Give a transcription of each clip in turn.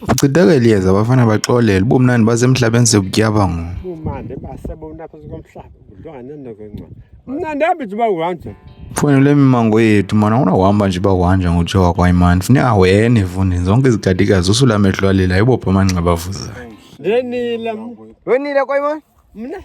Ucidakeliyenza abafana baxolele bomnandi basemhlabeni sekutyaba ngo. Bumande basebona phezu komhlaba udlwana nokwenxa. Mnandi abithi bawuhanje. Mfowethu le mimango yethu mana unawuhamba nje bakuhanja ngotshoka kwayimani. Funeka wene mfundini zonke izikhatikazi usula amehlo alela ayibopha amanxeba avuzayo. Wenile kwayimani? Mna?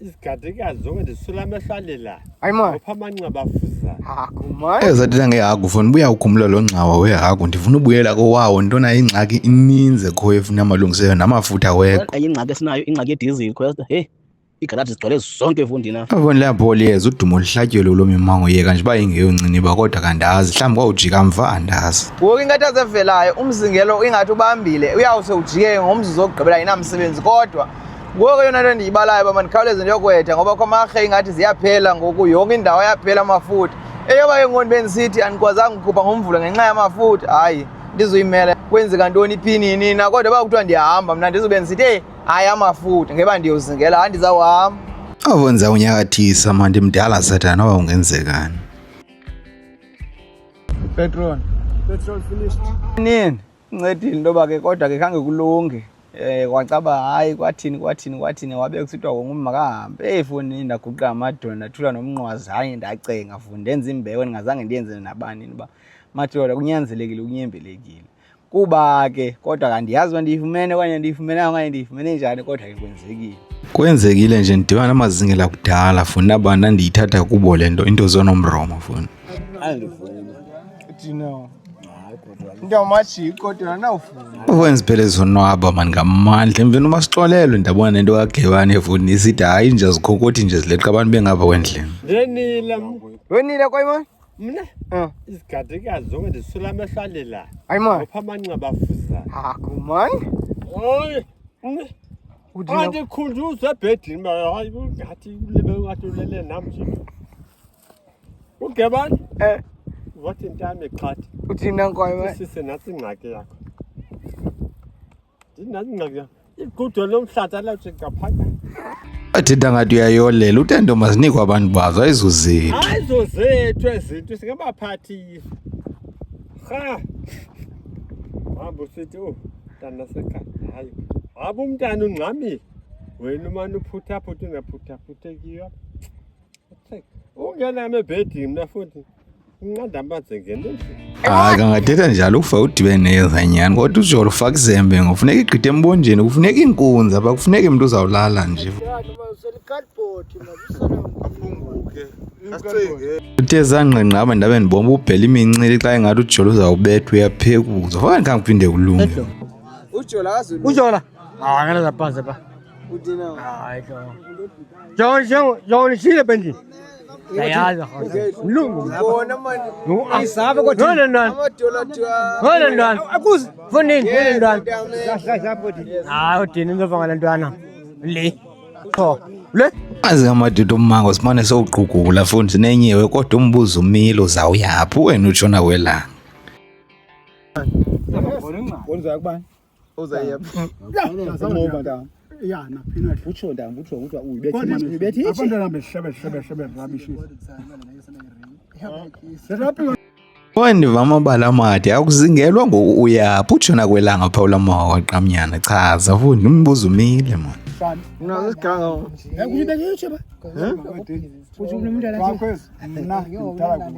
Izikhatikazi zonke ndisula amehlo alela. Ayimani. Opha amanxeba avuzayo. Haku mani. Ezathetha ngehagu funa ubuya ukhumbula lo ngcawa wehagu ndifuna ubuyela kowawo ntona ingxaki ininzi ekhoyo efuna amalungiselelo namafutha wekho. Ingxaki esinayo ingxaki yedizili khwesta hey igalaji zigcwele zonke efundini apha. Avoni lapho liyeza udumo lihlatyelwe lo mimango yeka nje bayingeyonciniba kodwa kandazi mhlawumbi kwawujika mva andazi. Ngoku inkathi evelayo umzingelo ingathi ubambile uyawuse ujike ngomzuzu wokugqibela ayinamsebenzi kodwa ngoku yona nto endiyibalayo uba mandikhawuleze ndiyokwetha ngoba kwamarhe ingathi ziyaphela ngoku yonke indawo yaphela amafutha. Eyoba ke ngoku bendisithi andikwazanga ukukhupha ngomvulo ngenxa yamafutha hayi ndizuyimela kwenzeka ntoni iphinini na kodwa bakuthiwa ndiyahamba mna ndizobe ndisithi hey hayi amafutha ngeba ndiyozingela hayi ndizawuhamba. Avonza unyakathisa mani ndimdala sathana noba ungenzekani. Petrol finished. Nini incedile into yoba ke kodwa ke khange kulunge kwacaba hayi kwathini wabe kusithiwa wonke umntu makahambe efowunini ndaguqa amadolo ndathula nomnqwazi hayi ndacenga fundi ndenza imbeko ndingazange ndiyenze nabanini uba madoda kunyanzelekile kunyembelekile kuba ke kodwa kandiyazi uba ndiyifumene okanye ndiyifumenanga okanye ndiyifumene njani kodwa ke kwenzekile. Kwenzekile nje ndidibana namazingela kudala fundi abantu ndandiyithatha kubo le nto into zonomromo fundi. Uwenza phela zonwaba mani ngamandla emveni uba sixolelwe ndabona nento kaGebane fundi isithi hayi nje zikhokothi nje zileqa abantu bengapha kwendlela. Wenile kwayimani? Mna? Izikhatikazi zonke ndisula amehlo alela. Ayimani. Opha amanxeba avuzayo. Haku mani. Hayi. Kanti khunjuza ebhedini hayi ngathi ulebe ngathi ulele nam nje. UGebane? Wathi intame eqhathi. Uthina kwayimani? Sise nathi ingxaki yakho. Ndinathi ingxaki yakho. Igudwe lomhlatha lawuthi ngaphakathi. Athetha ngathi uyayolela utendo mazinikwe abantu bazo ayizuzethu. Ayizozethu ezinto singabaphathisi. Ha. Hamba usithi mntana sekhaya hayi. Hamba umntana ungxamile. Wena umane uphuthaphuthi ungaphuthaphuthekiyo. Ungena ebhedini mna futhi. Unqanda amanzi ngento. Hayi kangathetha njalo ufa udibene nezanyani kodwa ujolo ufaka izembe ngofuneka igqithe embonjeni kufuneka inkunzi apha kufuneka umuntu uzawulala nje. Uthe zangqengqaba ndabe ndibomba ubhela imincili xa engathi ujolo uzawubethwa uyaphekuzwa faka ndikhange kuphinde kulunge. Ujola ngena zaphansi pa uthina hayi John shile bendi yayazi mlungu bona mani ayisabe kodwa ntwana amadola thiwa ntwana akuzi fundini ntwana hayi udini ngizovanga ntwana le cho le azi amadoda ommango simane sowuqhugula futhi nenyewe kodwa umbuzo umilo zawuyaphi wena utshona kwelanga. Wenza kubani? uzayaphi Ngoba nta. Yana phina utsho ntambo utsho ukuthi uyibethe abantwana behlebe rubbish. Wandiva amabala amade akuzingelwa ngoku uyaphi utshona kwelanga Phawula Mawa Qamnyana chaza futhi umbuzo umile man. unazo isiganga Uyibethe utsho ba? Utsho umuntu alathi. Mina ngidala.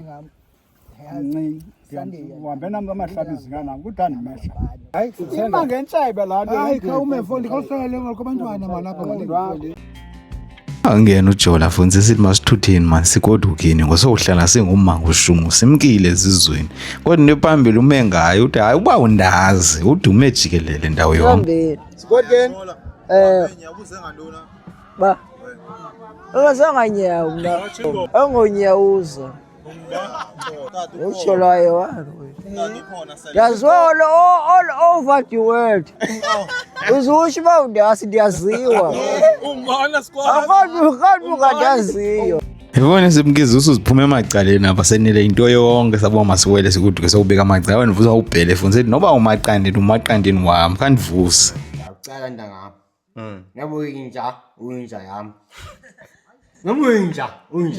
Uhambe nami amahlabi izingana kudani mehla. Hayi ima ngentshebe la nto. Hayi kha umefondi khawuhlele ngakubantwana malapha ngale. Angena uJola futhi sithi masithutheni man sigodukini ngosohlala singummango ushungu simkile ezizweni kodwa nephambili ume ngayo uthi hayi uba undazi udume ejikelele ndawo yonke. Sigodkeni Ngiyabuza ngantona. ba ungasanganya mna angonyawuza uJolayo walo yazolo all over the world uzusho ba undasi ndiyaziwa Umana squad. akadu kadaziyo Yibona simkiza usuziphume emacaleni apha senele into yonke sabo masiwele sikuduke sokubeka amacala wena vuza ubhele futhi sethi noba umaqandeni wami kandivuse. Ucala ntangapha. Yabo inja yami. Noma inja yami.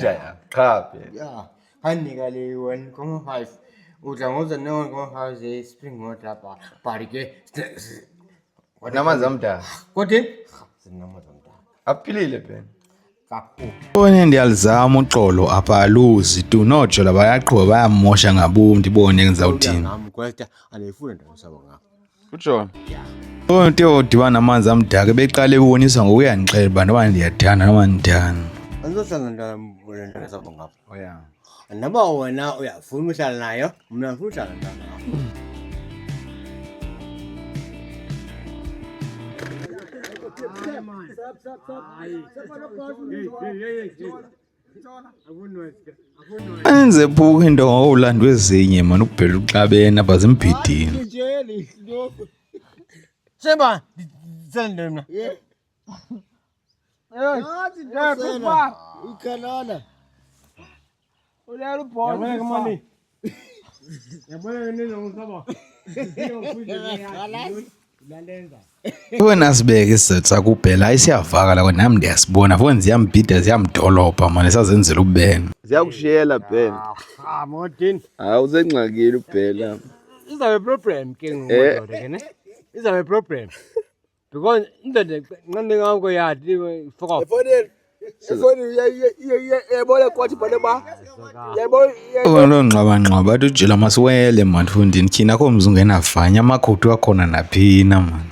Cha phela. Yeah. Hanika le 1.5 udla ngoze spring water bari ke namanzi amdaka kodwa sinamanzi amdaka aphilile phela Bone ndiyalizama uxolo apha aluzi tu nojola bayaqhuba bayamosha ngabom ndibone ngizawuthini ngami kwesta anifuna nto sabo ngapha uJohn Bonke odibana namanzi amdaka beqale ebonisa ngokuyandixela bantu ndiyathanda noma ndithanda angizohlala nto sabo ngapha oya noma wena uyafuna uhlala nayo mina ngifuna uhlala nayo Anze phuka into ngawulandwe ezinye man ukubhela uxabene apha zimbhidini Seba sende mina Ikhalala. Ulela ubhola. Yabona kumani. Yabona nini ngizaba. Uyalenza. Wena sibeke isizathu sakubhela ayisiyavakala kodwa nami ndiyasibona foni ziyambhida ziyamdolopha manje sazenzela ubene ziyakushiyela phela Modin. awusengxakini ubhela Izabe problem ke ngokudoda ke ne. Izabe problem. Because indoda nqande ngako yathi fuck off. Efoni yayibona kwathi bale ba. Lo ngxabangxaba athi ujela masiwele man fundini thina komzi ungenavanya amakhotu akhona naphina man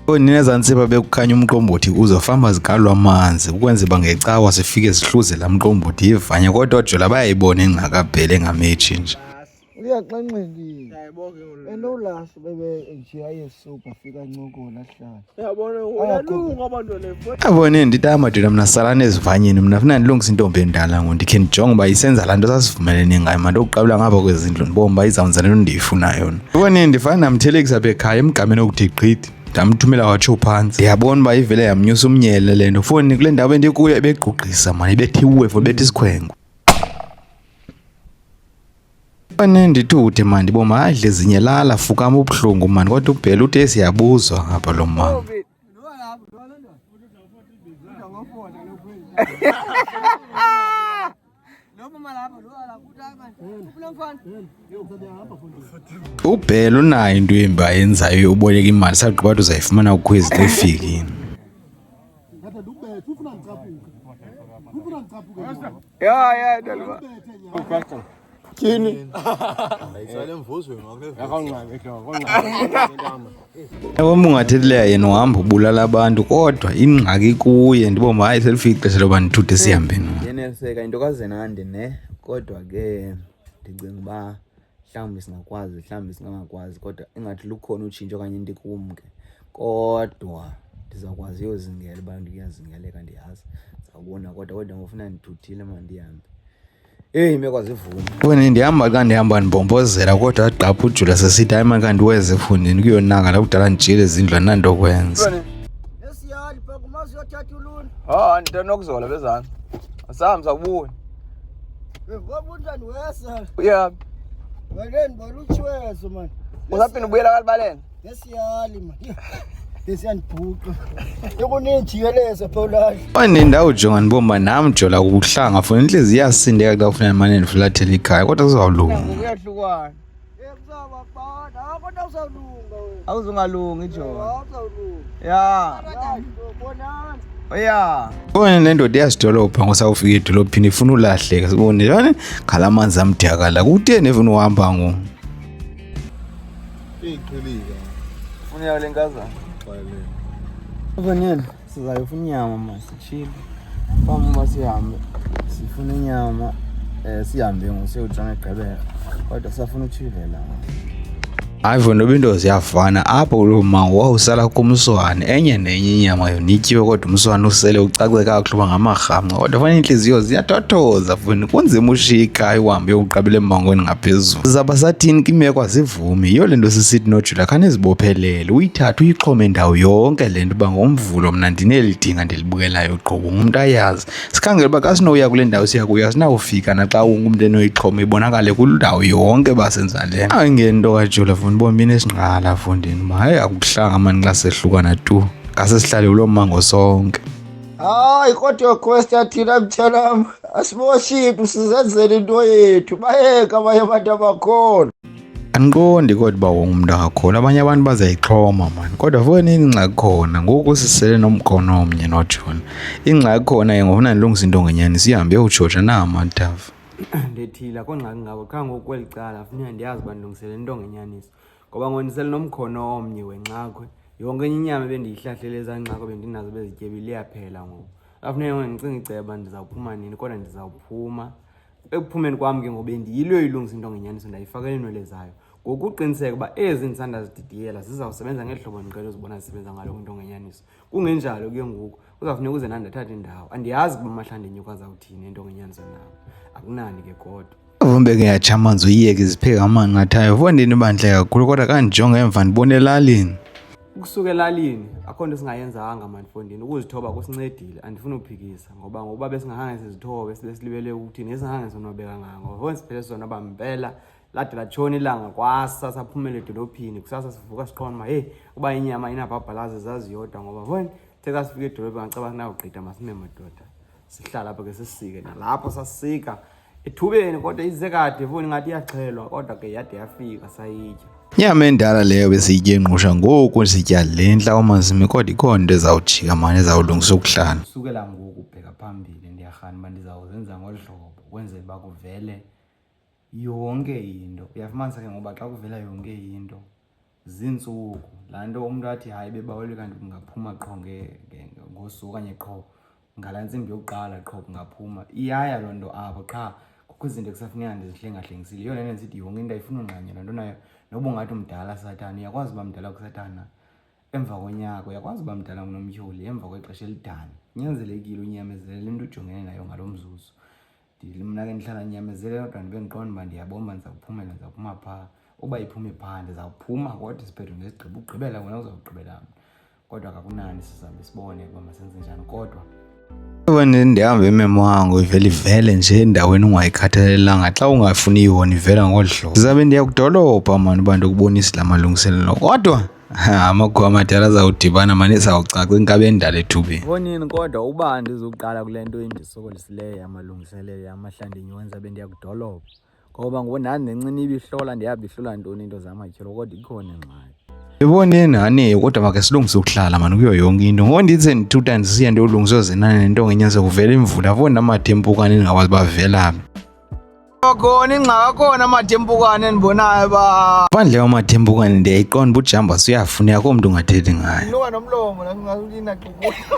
Nina zantsiba bekukhanya umqombothi uzofamba zigalwa amanzi ukwenze bangecawa sifike sihluze la mqombothi ivanya kodwa ujela bayayibona engqakabhele ngamechi nje Uyaxanxekile. Enolast bebe nje ayesuka afika ncokola hlala. Yabona uyalunga abantu le. Abone ndithi amadoda mina salana ezivanyeni mina funa ndilungisa intombi endala ngondikhe ndijonge uba isenza laa nto sasivumelene ngayo manje okuqabula ngapha kwezindlu ndibomba uba izawunza le nto ndiyifuna yona ubone ndifana namthelekisa apha ekhaya emgameni okuthi gqithi ndamthumela watsho phantsi ndiyabona uba ivele yamnyusa umnyele le nto foni kule ndawo bendikuyo ebegqugqisa mani ibethiwe fo bethi isikhwengo Bane ndithi ude mani ndiboma adle ezinye lala fukama ubuhlungu mani kodwa ubhela uthi esiyabuzwa ngapha lo mama Ubhela unayo into embi ayenzayo uboleka imali sagqiba ukuthi uzayifumana ukhwezi efikini ya dalwa Kini. Uma ungathethelela yena uhamba ubulala abantu kodwa ingxaki kuye ndibomba hayi selifike ixesha loba nithuthe sihambe nina yeneliseka into kaZenande ne kodwa ke ndicinga uba mhlawumbi singakwazi kodwa ingathi lukhona utshintsho kanye into kumke kodwa ndizawukwazi uyozingela uba ndiyazingeleka ndiyazi ndizawubona kodwa ngofuna ndithuthile manje ndihambe imekwazi ivuma wena ndihamba xa ndihamba ndibhombozela kodwa agqapha ujula sesithi hayi manje kandiweze efundini kuyonaka la kudala ndijile ezindlu andinantokwenza Esiyali pha kumazi yothatha uluni. ndinokuzola bezana asahambi sakubona Ngoba unjani wesa? uyaphi Waleni baluchwezo man. usaphinda ubuyela kalibaleni Esiyali man. Desiyandibhuqa. Ekuninjikeleza phawulahle. wanendawo jonga ndibomba nami jola kuhlanga funa inhliziyo iyasindeka xa ufuna imane ndifulathela ikhaya kodwa kuzawulunga kuyahlukana Kuzaba bana, kodwa uzawulunga wena. awuzungalungi iJohn Uzawulunga. ya Bonani. oya Wena le ndoda iyazidolopha ngosawufika edolophini ifuna ulahleka sibone yona ngalamanzi amdakala kutheni efuna uhamba ngo ufuna yayo lenkazana Ubonile sizayofuna inyama masitshile. Bamba sihambe. Sifuna inyama sihambe ngosiyojonga eGqeberha. Kodwa safuna uchile la. hayi vona into ziyafana apho kulo mango wawusala kumswane enye nenye inyama yona ityiwe kodwa umswane usele ucace kakuhle uba ngamarhamca kodwa fana inhliziyo ziyathothoza funa kunzima ushiya ikhaya uhambe uyoqabela emangweni ngaphezulu zaba sathini kimeko azivumi yiyo le nto sisithi nojula khane zibophelele uyithathe uyixhome ndawo yonke le nto uba ngomvulo mna ndinelidinga ndilibukelayo qobo ngumntu ayazi sikhangela uba xa sinowuya kule ndawo siya kuyo asinawufika naxa ungumntu enoyixhoma ibonakale kulundawo yonke basenza le nto ayingento kajula funa bombini esingqala fundini uba hayi akubuhlanga mani xa sehlukana tu ngase sihlale kulo mango sonke Hayi kodwa quest yathina mthanam. Asimoshiphi sizenzele into yethu. Bayeka abanye abantu abakhona. Andiqondi kodwa uba wonke umuntu akakholwa, abanye abantu bazayixhoma mani, kodwa foni ingxaki khona ngoku sisele nomkhono omnye noJohn. Ingxaki khona ke ngofuna ndilungisa into ngenyani sihambe yokujoja naamatafu. Ndethile kongxaki ngabo qha ngoku kweli cala funeka ndiyazi uba ndilungisele into ngenyaniso ngoba ngondisele nomkhono omnye wenxakwe yonke enye inyama bendiyihlahlele ezaa nxakwe bendinazo bezityebile iyaphela ngoku. Afuneka ndicinga iceba ndizawuphuma nini kodwa ndizawuphuma. Ekuphumeni kwam ke ngoku bendiyilo ilungisa into ngenyaniso ndayifakela iinwele zayo. Ngoku uqiniseka uba ezi ndisandazididiyela zizawusebenza ngeli hlobo ndiqela uzibona zisebenza ngalo into ngenyaniso. Kungenjalo ke ngoku kuzawufuneka uze ndandathatha indawo. Andiyazi uba amahlande enyuka azawuthini into ngenyaniso nawo. Akunani ke kodwa. Avumbe ke yatshamanzi uyiyeke izipheka amanqathayo fondini bandle kakhulu kodwa xa ndijonga emva ndibona elalini. Ukusuka elalini akho nto singayenzanga manifondini ukuzithoba kusincedile andifuna uphikisa ngoba ngoba besingahange sizithobe sibesilibele ukuthini esingahange sonwabe kanganga ngoba siphele sona bampela lade latshona ilanga kwasa saphumela edolophini kusasa sivuka siqonda uba hey uba inyama inabhabhalazi zaziyodwa ngoba foni the xa sifika edolophi ngacaba sinawugqitha masime madoda sihlala apha ke sisike nalapho sasisika ethubeni kodwa ize kade foni ngathi iyaxhelwa kodwa ke yade yafika sayitya. Nyama endala leyo besiyitye ngqusha ngoku sitya le ntla omazimi kodwa ikhona into ezawujika mani ezawulungisa ukuhlala. Kusukela ngoku ubheka phambili ndiyarhana uba ndizawuzenza ngolu hlobo ukwenzela uba kuvele yonke into. Uyafumanisa ke ngoba xa kuvela yonke into ziintsuku laa nto umntu athi hayi bebawele kanti kungaphuma qho ngosuku okanye qho ngalaa ntsimbi yokuqala qho kungaphuma iyaya loo nto apho qha kukho izinto ekusafuneka ndizihlengahlengisile. Yiyo le nto ndisithi yonke into ayifuna ungqanya loo nto nayo noba ungathi umdala Sathane uyakwazi uba mdala kuSathana emva konyaka uyakwazi uba mdala kuNomtyholi emva kwexesha elidana. Kunyanzelekile unyamezele into ujongene nayo ngalo mzuzu. Mna ke ndihlala nyamezele kodwa ndibe ndiqonda uba ndiyabomba ndizawuphumela ndizawuphuma phaa uba iphume phaa ndizawuphuma kodwa siphethe ngesigqibo ugqibela wena uzawugqibela kodwa kakunani sizawube sibone uba masenze njani kodwa Wena ndihamba imemo wangu ivele nje endaweni ungayikhathalelanga xa ungafuni yona ivela ngolu hlobo. Ndizabe ndiya kudolopha mani uba ndikubonise la malungiselelo kodwa amakhuwa amadala azawudibana mani izawucaca inkabi endala ethubeni. Fonini kodwa uba ndizoqala kule nto endisokolisileyo yamalungiselelo yamahlande enyuka bendiya kudolopha ngoba ngoku nani nenciniba ihlola ndiyabihlola ntoni into zamatyholo kodwa ikhona ingxaki. Ndiboneni hani kodwa make silungise ukuhlala mani kuyo yonke into ngoku ndithi ndithutha ndisiya ndiyolungisa zenani nento ngenyaniswa kuvela imvula foni namathempukane ndingakwazi bavela phi. Khona ingxaki akhona amathempukane endibonayo ba Phandle kwamathempukane ndiyayiqonda uba ujamba suyafuneka komntu ungathethi ngayo. Noba nomlomo nasingakulina xuku.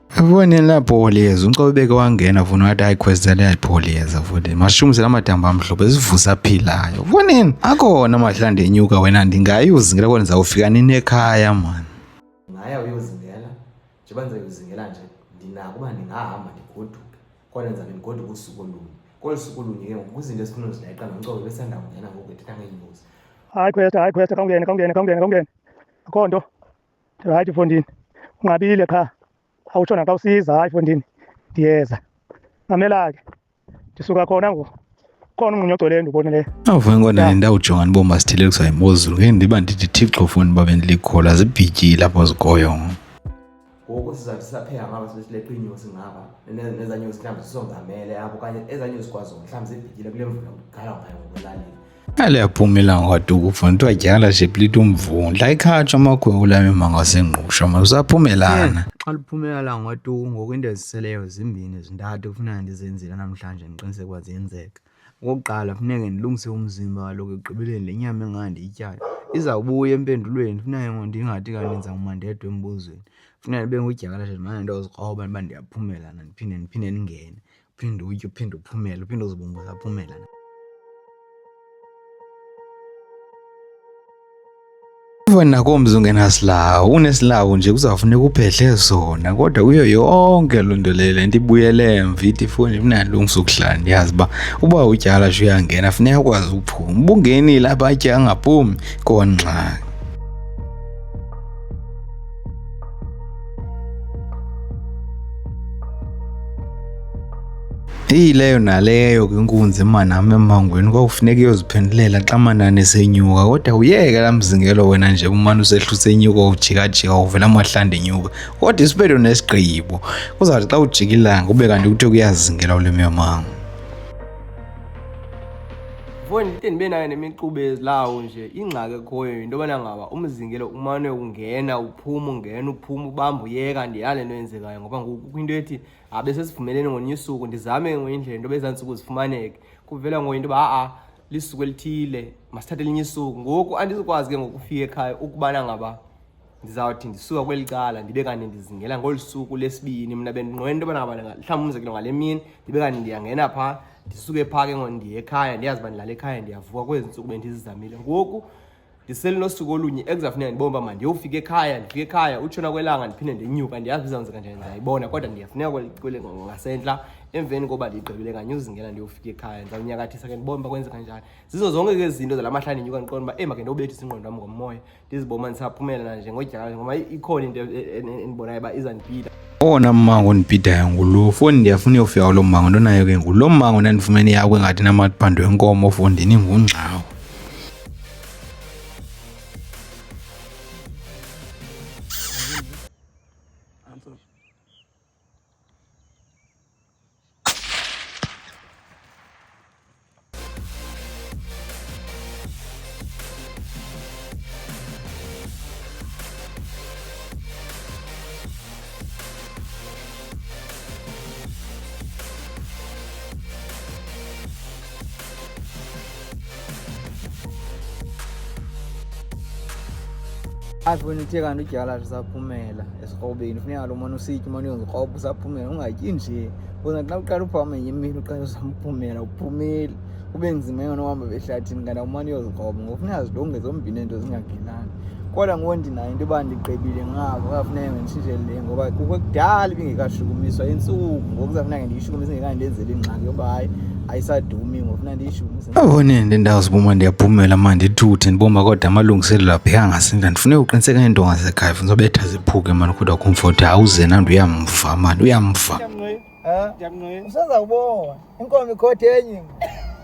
Fonini lapholiyeza umcobeke wangena foni wathi ayikhwezela yapholiyeza foni mashumisela amadamba amhlophe sivusa aphilayo. Fonini akhona amahlande enyuka wena ndingayuzingela kodwa ndizawufika nini ekhaya mani. Ngaya uyozingela njengoba ndizayozingela nje ndinako uba ndingahamba ndigoduke kodwa ndizabe ndigoduke usuku olunye kolu suku olunye ke ngoku izinto esifuna uzilayiqa nomcobo besanda kungena ngoku ethetha ngeenyosi. Hayi khwesta kawungene akho nto rayithi Fondini unqabile qha awutshona xa usiza hayi Fondini ndiyeza mamela ke ndisuka khona ngoku khona umunye ogcweleyo ndibonileyo. Awufuni kodwa ndawujonga ndibomba sithelekiswa yimozulu ngeke ndiba ndithi thixo foni babe ndilikhola zibhityile apho zikoyo. Ngoku sizawuthi sisapheka ngaba sileqa iinyosi ngapha nezaa nyosi mhlawumbi sisongamele apho okanye ezaa nyosi kwazo mhlawumbi zibhityile kule mvula kugala ngayo ngokwelalini. Aliyaphumela ngwaduku foni kuthiwa tyala sheplita umvundla ikhatshwa amakhwenkwe la memanga sengqusha manje usaphumelana. Xa luphumela la ngwatuku ngoku into eziseleyo zimbini zintathu kufuneka ndizenzile namhlanje ndiqiniseke uba ziyenzeka. Okokuqala funeke ndilungise umzimba kaloku ekugqibeleni le nyama engandiyityayo izawubuya empendulweni funeka ndingathi kaninzi ngumandedwe embuzweni funeka ndibe ngudyakalashe ndimane ndozikroba uba ndiyaphumela ndiphinde ndingene uphinde utye uphinde uphumele uphinde uzibumbe usaphumela. Foni nakomzi ungenasilawu unesilawu nje kuzawufuneka uphehle sona kodwa kuyo yonke loo nto le nto ibuyele emva ithi ifoni funeka ndilungise ukuhlala ndiyazi uba utyala nje uyangena funeka ukwazi ukuphuma uba ungenile apha atye angaphumi kongxaki. Iyileyo naleyo ke inkunzi manami emangweni kwakufuneka iyoziphendulela xa amanani esenyuka kodwa uyeke la mzingelo wena nje umane usehluse inyuka ujika uvela amahlande enyuka kodwa isiphetho nesigqibo kuzawuthi xa ujika ilanga kube kanti kuthe kuyazingela ule miyamango. Mfowethu into endibe nayo nemiqube ezilawo nje ingxaki ekhoyo yinto yobana ngaba umzingelo umane ungena uphuma ubamba uyeka ndiyale nto yenzekayo ngoba ngoku kukho into ethi abe sesivumelene ngolunye usuku ndizame ngokwenye indlela into bezaa ntsuku zifumaneke kuvela ngoyinto uba lisuku elithile masithathe elinye isuku ngoku andizokwazi ke ngokufika ekhaya ukubana ngaba ndizawuthi ndisuka kweli cala ndibe kanti ndizingela ngolu suku lesibini mna bendinqwena into yobana ngaba mhlawumbi umzekelo ngale mini ndibe kanti ndiyangena phaa ndisuke phaa ke ndiye ekhaya ndiyazi uba ndilala ekhaya ndiyavuka kwezi ntsuku bendizizamile ngoku ndisele nosuku olunye ekuzafuneka ndibone uba mandiyofika ekhaya ndifike ekhaya utshona kwelanga ndiphinde ndinyuka ndiyazi bizawenzeka njani ndiyayibona kodwa ndiyafuneka ngasentla emveni koba ndigqibile kanye uzingela ndiyofika ekhaya ndizawunyakathisa ke ndibone uba kwenzeka njani zizo zonke ke zinto zala mahla ndinyuka ndiqonda uba make ndobethisa ingqondo wam ngomoya ndiziboma ndisaphumela nje ngodyakala ngoba ikhona into endibonayo uba izandibhida. Owona mmango ondibhidayo ngulo foni ndiyafuna uyofika kulo mmango ntonayo ke ngulo mmango ndandifumene yakho engathi namaphando enkomo fondini ngungxawo. Afuna uthe kanti udyala usaphumela esikrobeni funeka lo mane usitya umane uyozikroba usaphumela ungatyi nje uza xa uqala uphama enye imini uqala usamphumela uphumile kube nzima yona uhamba behlathini kanti umane uyozikroba ngoku funeka zilunge zombini ento zingagelani kodwa ngoku ndinayo into yoba ndigqibile ngabo kafuneka nditshitshele ngoba kukho kudala ibingekashukumiswa intsuku ngoku kuzafuneka ndiyishukumise ingekandenzeli ingxaki yoba hayi ayisadumi ngofuna ndiyishukumise. Awone ndendawuziboma ndiyaphumela manje ndithuthe ndiboma kodwa amalungiselelo abheka ngasendla ndifuneka uqiniseka into ngasekhaya funza betha ziphuke manje kodwa comfort awuze nandi uyamva manje uyamva. Usazawubona inkomo ikhothe enye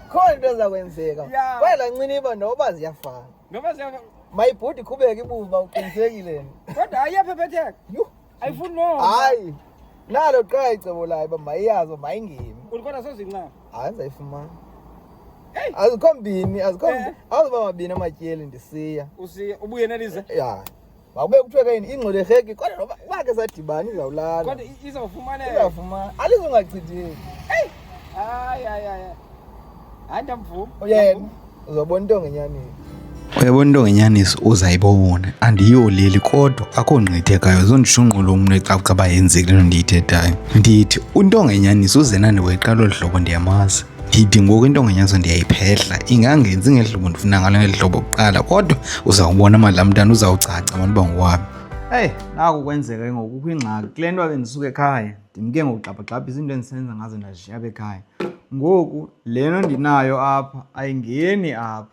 khona into ezakwenzeka kwela nciniba noba ziyafana mayibhudi iqhubeke ibuba uqinisekile kodwa ayiyaphepheteka ayifuni no hayi nalo qala icebo layo uba mayiyazi mayingemi ulikhona sozincama hayi ndizayifumana azikho mbini azuba mabini amatyeli ndisiya usiya ubuye nelize ya makube kuthiwe ke ingxolo erheki kodwa noba ubake sadibana izawulala kodwa izawufumana alizongachitheki hayi hayi ndamvuma yena uzobona into ngenyanini. Uyabona into ngenyaniso uzayibona andiyoleli kodwa akho ngqithekayo zondishunqula umntu ecacaba yenzekile lento ndiyithethayo ndithi into ngenyaniso uzenani weqala olu hlobo ndiyamazi ndithi ngoku into ngenyaniso ndiyayiphehla ingangenzi ngeli hlobo ndifuna ngalo ngeli hlobo kuqala kodwa uzawubona madlamtana uzawucaca abantu uba ngowaphi. Naku kwenzeka ke ngoku kukho ingxaki kule nto bendisuka ekhaya ndimke ngokugxabhagxabhisa into endisenza ngazo ndazishiya apha ekhaya ngoku le nto ndinayo apha ayingeni apha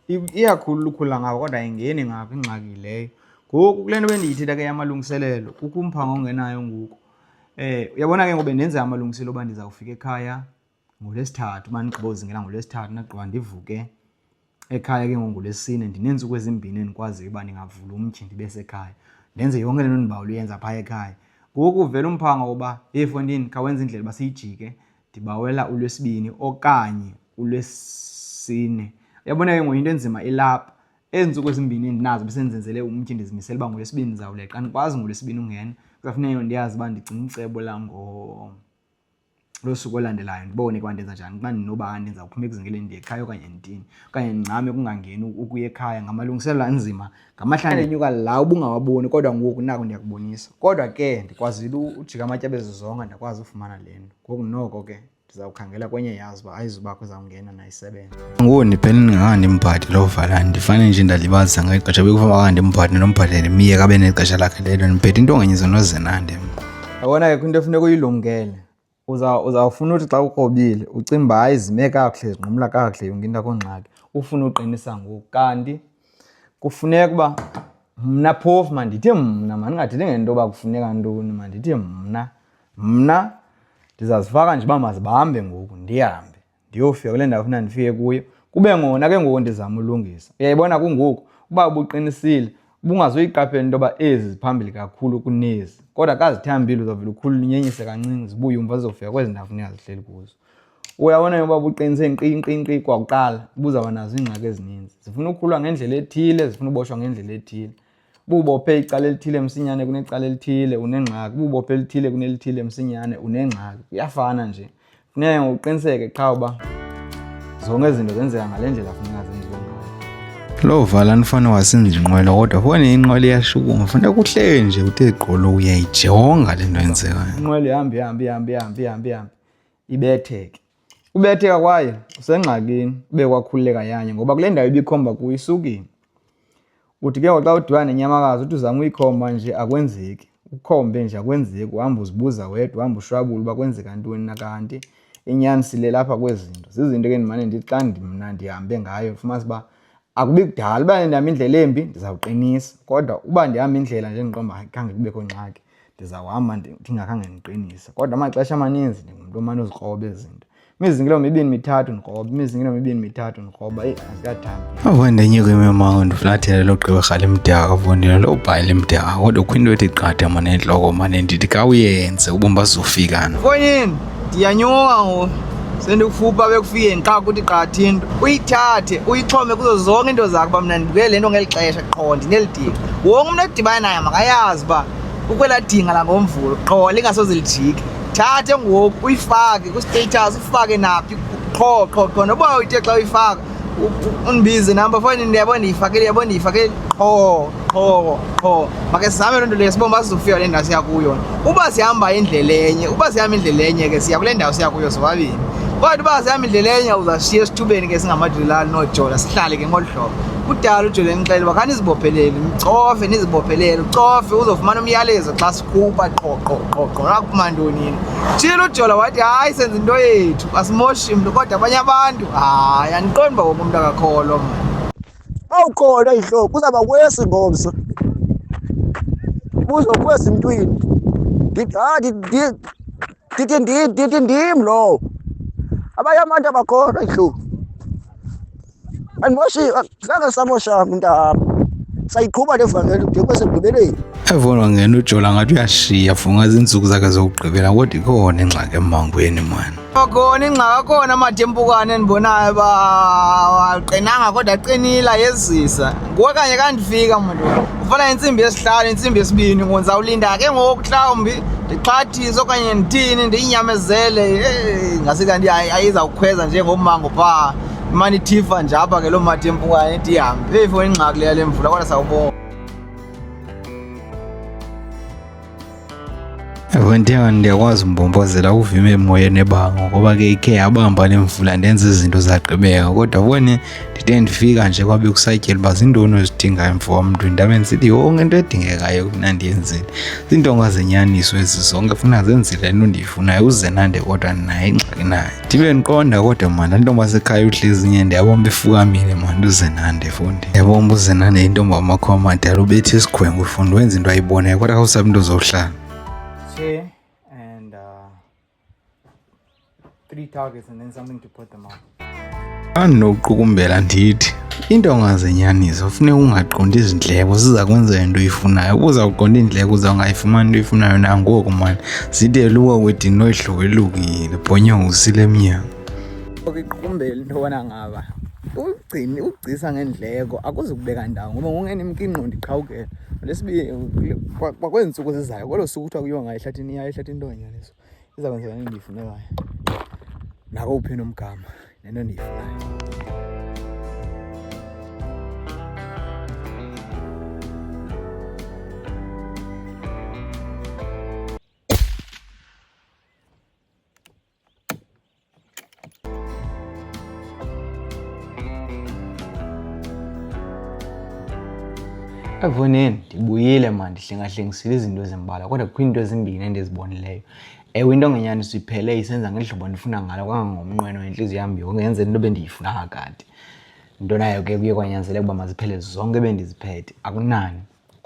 iyakhulukhula ngapha kodwa ayingeni ngapha ingxaki leyo ngoku kule nto bendiyithetha ke yamalungiselelo kukho umphanga ongenayo ngoku uyabona ke ngoba ndenze amalungiselelo uba ndizawufika ekhaya ngoLwesithathu uba ndigqiba uzingela ngoLwesithathu nagqiba ndivuke ekhaya ke ngoku ngoLwesine ndineentsuku ezimbini endikwaziyo uba ndingavula umtyhi ndibe sekhaya ndenze yonke le nto ndibawula uyenza phaa ekhaya ngoku uvela umphanga woba Fondini khawenze indlela uba siyijike ndibawela uLwesibini okanye uLwesine. Uyabona ke ngoku into enzima ilapha ezi ntsuku ezimbini endinazo besendizenzele umtyhi ndizimisele uba ngoLwesibini ndizawuleqa ndikwazi ngoLwesibini ungena kuzafuneka ndiyazi uba ndigcina icebo lam lo suku olandelayo ndibone kwa ndenza njani xa ndinoba ndizawuphuma ekuzingeleni ndiye ekhaya okanye ndithini okanye ndincame kungangeni ukuya ekhaya ngamalungiselelo anzima ngamahlanje enyuka la ubungawaboni kodwa ngoku nako ndiyakubonisa kodwa ke ndikwazile ujika amatyabezi zonke ndakwazi ufumana le nto ngoku noko ke ndizawukhangela kwenye yazi uba ayizubakho izawungena nayisebenza. Ngoku ndiphele ndingandimphathi lo valani ndifane nje ndalibazisa ngexesha bekufaka ndimphathi nomphathele miyeka abe nexesha lakhe lelo ndiphethe into ngenye zonozenande. Yabona ke into efuneka uyilumkele uzawufuna uthi xa ukrobile ucinga uba hayi zime kakuhle zinqumla kakuhle yonke into akho ngxaki ufuna uqinisa ngoku kanti kufuneka uba mna phofu mandithi mna mandingathethi ngento yoba kufuneka ntoni mandithi mna ndizazifaka nje uba mazibahambe ngoku ndihambe ndiyofika kule ndawo funa ndifike kuyo kube ngona ke ngoku ndizama ulungisa. Uyayibona kungoku uba ubuqinisile ubungazoyiqaphela into yoba ezi ziphambili kakhulu kunezi kodwa kazithambile uzovela ukhulunyenyise kancinci zibuye umva zizofika kwezi ndawo funeka zihleli kuzo. Uyabona yoba buqinise nkqi kwakuqala ubuzawuba nazo iingxaki ezininzi zifuna ukhulwa ngendlela ethile zifuna uboshwa ngendlela ethile. Bubophe icala elithile msinyane kunecala elithile unengxaki bubophe elithile kunelithile msinyane unengxaki kuyafana nje. Funeka ngokuqiniseke qha uba zonke izinto zenzeka ngale ndlela funeka zenziwe ngayo. Lo Valani fana wasinza inqwelo kodwa fone inqwelo iyashukuma funeka kuhlele nje uthe gqolo uyayijonga le nto yenzekayo. Inqwelo ihambe ibetheke. Ubetheka kwayo usengxakini ube kwakhululeka yanye ngoba kule ndawo ibikhomba kuyo isukile. Uthi ke xa udibana nenyamakazi uthi uzama uyikhomba nje akwenzeki. Ukhombe nje akwenzeki uhamba uzibuza wedwa uhamba ushwabula uba kwenzeka ntoni nakanti inyani sile lapha kwezinto. Zizinto ke ndimane ndithi xa mna ndihambe ngayo fumanise uba akubi kudala uba ndihamba indlela embi ndizawuqinisa kodwa uba ndihamba indlela nje ndiqomba khange kubekho ngxaki ndizawuhamba ndingakhange ndiqinise. Kodwa amaxesha amaninzi ndingumntu omane uzikroba ezinto. Imizingelo mibini mithathu ndikroba imizingelo mibini mithathu ndikroba azikathambi. Avonde nyiko imemanga ndiflathele lo gqibha lemdaka avondile lo bhayile mdaka kodwa kwinto ethi qatha mane entloko mane ndithi ka uyenze ubomi bazofikana. Mfonyini ndiyanyuka ngoku sendikufupha bekufikeni xa kuthi qatha into uyithathe uyixhome kuzo zonke into zakho uba mna ndibukele le nto ngeli xesha qho ndinelidinga. Wonke umntu edibana naye makayazi uba ukwela dinga langomvulo qho lingasoze lijike. Thathe ngoku uyifake ku-status ufake naphi qho noba uyithe xa uyifaka undibize namba foni ndiyabona ndiyifakele qho make sizame loo nto leyo sibomba sizofika kule ndawo siya kuyo. Uba sihamba indlela enye ke siya kule ndawo siya kuyo sobabini kodwa uba sihamba indlela enye uzashiya esithubeni ke singamadrilali noojola sihlale ke ngolu hlobo. Kudala uJola enixelela uba khanizibophelele nicofe nizibophelele ucofe uzofumana umyalezo xa sikhupha qho nakuphuma ntonini. Tshilo uJola wathi hayi senza into yethu asimoshi mntu kodwa abanye abantu hayi andiqondi uba wonke umntu akakholwa mani. Awukhona ihlobo uzawuba kwesi ngomso uzokwesi mntwini ndithi ndim lowo abanye abantu abakhona ihlobo andimoshi zange samoshanga intaba sayiqhuba levangeli de kwesegqibeleni. Evona ngena uJola ngathi uyashiya funga zinsuku zakhe zokugqibela kodwa ikhona ingxaki emangweni mani. Khona ingxaki akhona amadempukane endibonayo baqinanga kodwa aqinile yezisa. Nguwe kanye kandifika muntu ufana intsimbi yesihlanu intsimbi yesibini ngonzawulinda ke ngoku mhlawumbi ndixhathise okanye ndithini ndiyinyamezele ngase kanti ayizawukhweza njengommango phaa imane ithifa nje apha ke loo madempukane ithi ihambe efo ingxaki leya le mvula kodwa sawubona. Evontenga ndiyakwazi umbombozela uvime emoyeni ebanga ngoba ke ikhe yabamba le mvula ndenze izinto zagqibeka kodwa bone ndide ndifika nje kwabe kusatyela uba zintoni ezidingayo mfo wamntu ndabeni sithi yonke into edingekayo kuna ndiyenzile. Ziintonga zenyaniso ezi zonke funa zenzile nto ndiyifunayo uZenande kodwa naye ingxaki naye. Ndibe ndiqonda kodwa mani laa ntombi asekhaya uhlezinye ndiyabomba ifukamile mani uZenande fundi. Ndiyabomba uZenande intombi amakho amadala ubethe isikhwengu fundi wenza into ayibonayo kodwa kawusabi into zohlala. And 3 targets and then something to put them on. Andinokuqukumbela ndithi intonga zenyaniso funeka ungaqondi izindleko ziza kwenza into oyifunayo. Ubuzawuqonda iindleko uzawungayifumani into oyifunayo nangoku mani zide eluka kwedini noyihlobo elukile bhonyo usile emnyango. Ukuqukumbela into yobana ngaba ukugcisa ngendleko akuzukubeka ndawo ngoba ngongena imkinqo ndiqhawukela. Lesibili kwakwenza insuku zizayo kwelo suku kuthiwa kuyiwa ngayo ehlathini iya ehlathini into yenyaniso izawenzeka into endiyifunayo nako uphi nomgama nento endiyifunayo. Evoneni ndibuyile mani ndihlengahlengisile izinto ezimbalwa kodwa kukho iinto ezimbini endizibonileyo. Ewe into ngenyaniso iphele isenza ngehlobo ndifuna ngalo kangangomnqweno wentliziyo yam yonke yenze into bendiyifuna kakade. Into nayo ke kuye kwanyanzeleka uba maziphele zonke bendiziphethe akunani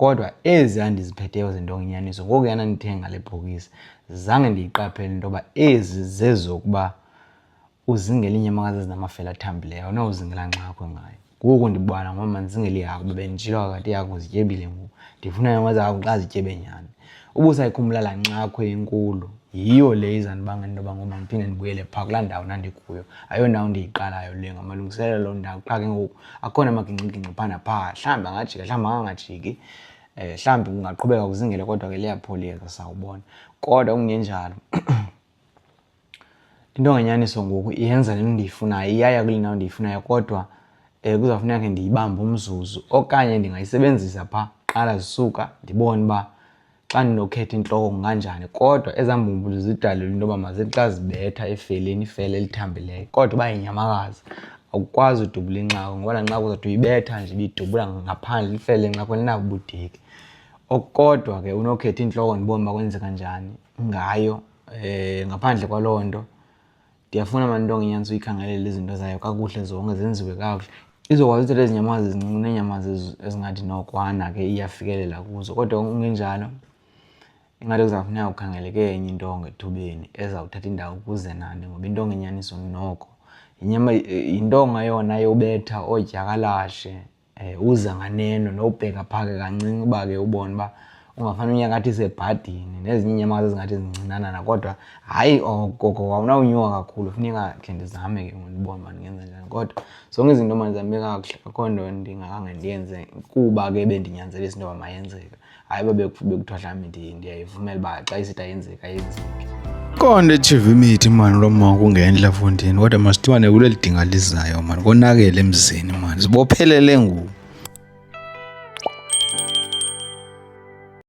kodwa ezi andiziphetheyo zentongonyaniso ngoku yana ndithenga le bhokisi zange ndiyiqaphele into yoba ezi zezokuba uzingela iinyamakazi ezinamafele athambileyo awunawuzingela nxakwe ngayo. Ngoku ndibona ngoba mandizingela ihagu bebenditshilo kakade ihagu zityebile ngoku ndifuna inyama zahagu xa zityebe nyani. Uba usayikhumbula laa nxakwe enkulu yiyo le izandibanga into yoba ngoba ndiphinde ndibuyele phaa kulaa ndawo ndandikuyo. Ayondawo ndiyiqalayo le ngamalungiselelo loo ndawo qha ke ngoku akhona amagingxigingxi phana phaa mhlawumbi angajika mhlawumbi angangajiki mhlawumbi kungaqhubeka kuzingele kodwa ke liyapholiyeka sawubona. Kodwa kungenjalo intonganyaniso ngoku iyenza le nto ndiyifunayo iyaya kule ndawo ndiyifunayo kodwa kuzawufuneka ndiyibambe umzuzu okanye ndingayisebenzisa phaa qala zisuka ndibone uba xa ndinokhetha intloko kunganjani. Kodwa ezaa mbumbulu zidalelwe into yoba mazithi xa zibetha efeleni ifele elithambileyo kodwa uba yinyamakazi awukwazi udubula inxako ngoba laa nxako uzawuthi uyibetha nje ibidubula ngaphandle ifele enxakweni linabo ubudeki. Kodwa ke unokhetha intloko ndibone uba kwenzeka njani ngayo. Ngaphandle kwaloo nto ndiyafuna mani intonganyaniso uyikhangelele izinto zayo kakuhle zonke zenziwe kakuhle izokwazi uthetha ezi nyamazi zincinci neenyamazi ezingathi nokwana ke iyafikelela kuzo. Kodwa kungenjalo ingathi kuzawufuneka ukhangeleke enye intonga ethubeni ezawuthatha indawo kuze nandi ngoba intonganyaniso noko yintonga yona yobetha oodyakalashe uza nganeno nobheka phaa ke kancinci uba ke ubone uba ungafane unyakathise ebhadini nezinye inyamakazi ezingathi zincinanana kodwa hayi oko awunawunyuka kakhulu funeka khe ndizame ke ndibone uba ndingenza njani. Kodwa zonke izinto mandizame kakuhle akho nto ndingakhange ndiyenze kuba ke bendinyanzelisa into yoba mayenzeka hayi uba bekuthiwa mhlawumbi ndiyayivumela uba xa isithi ayenzeki ayenzeki. Konde echiva imithi mani lo mama kungenhla fondini kodwa masithibane kuleli dinga lizayo mani konakele emzini mani sibophelele ngoku.